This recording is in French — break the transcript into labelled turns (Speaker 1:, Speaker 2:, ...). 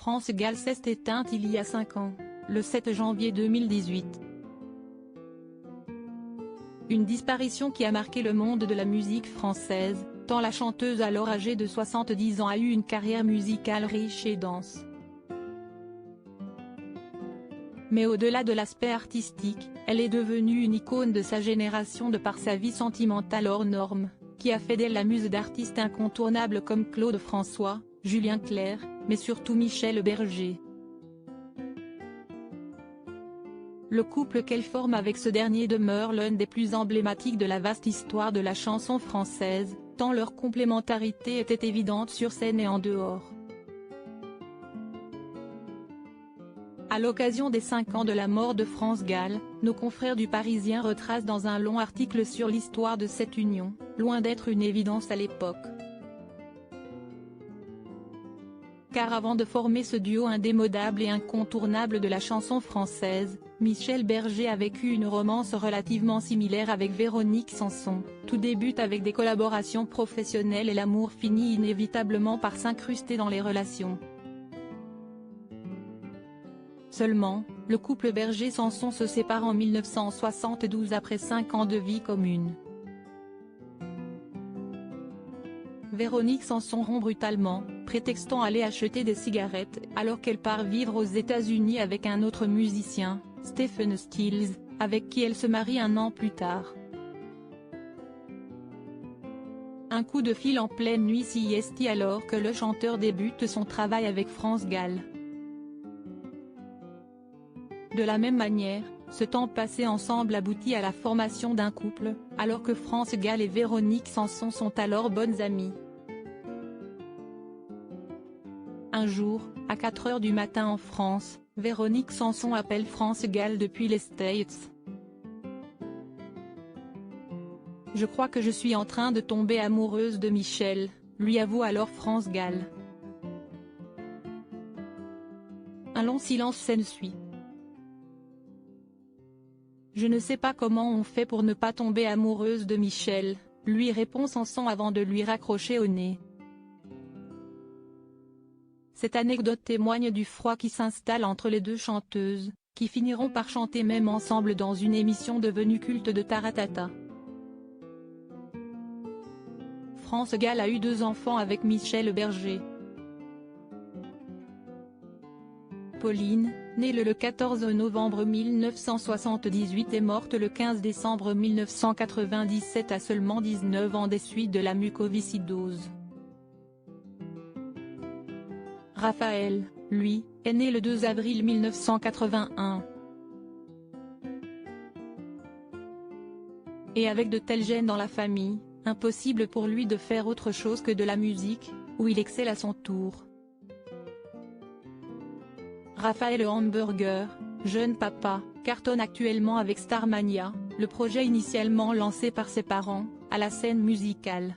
Speaker 1: France Gall s'est éteinte il y a 5 ans, le 7 janvier 2018. Une disparition qui a marqué le monde de la musique française, tant la chanteuse alors âgée de 70 ans a eu une carrière musicale riche et dense. Mais au-delà de l'aspect artistique, elle est devenue une icône de sa génération de par sa vie sentimentale hors norme, qui a fait d'elle la muse d'artistes incontournables comme Claude François, Julien Clerc, mais surtout Michel Berger. Le couple qu'elle forme avec ce dernier demeure l'un des plus emblématiques de la vaste histoire de la chanson française, tant leur complémentarité était évidente sur scène et en dehors. À l'occasion des 5 ans de la mort de France Gall, nos confrères du Parisien retracent dans un long article sur l'histoire de cette union, loin d'être une évidence à l'époque. Car avant de former ce duo indémodable et incontournable de la chanson française, Michel Berger a vécu une romance relativement similaire avec Véronique Sanson. Tout débute avec des collaborations professionnelles et l'amour finit inévitablement par s'incruster dans les relations. Seulement, le couple Berger-Sanson se sépare en 1972 après 5 ans de vie commune. Véronique Sanson rompt brutalement, prétextant aller acheter des cigarettes, alors qu'elle part vivre aux États-Unis avec un autre musicien, Stephen Stills, avec qui elle se marie un an plus tard. Un coup de fil en pleine nuit CIST alors que le chanteur débute son travail avec France Gall. De la même manière, ce temps passé ensemble aboutit à la formation d'un couple, alors que France Gall et Véronique Sanson sont alors bonnes amies. Un jour, à 4 h du matin en France, Véronique Sanson appelle France Gall depuis les States. « Je crois que je suis en train de tomber amoureuse de Michel », lui avoue alors France Gall. Un long silence s'ensuit. « Je ne sais pas comment on fait pour ne pas tomber amoureuse de Michel », lui répond Sanson avant de lui raccrocher au nez. Cette anecdote témoigne du froid qui s'installe entre les deux chanteuses, qui finiront par chanter même ensemble dans une émission devenue culte de Taratata. France Gall a eu 2 enfants avec Michel Berger. Pauline, née le 14 novembre 1978 et morte le 15 décembre 1997 à seulement 19 ans des suites de la mucoviscidose. Raphaël, lui, est né le 2 avril 1981. Et avec de tels gènes dans la famille, impossible pour lui de faire autre chose que de la musique, où il excelle à son tour. Raphaël Hamburger, jeune papa, cartonne actuellement avec Starmania, le projet initialement lancé par ses parents, à la scène musicale.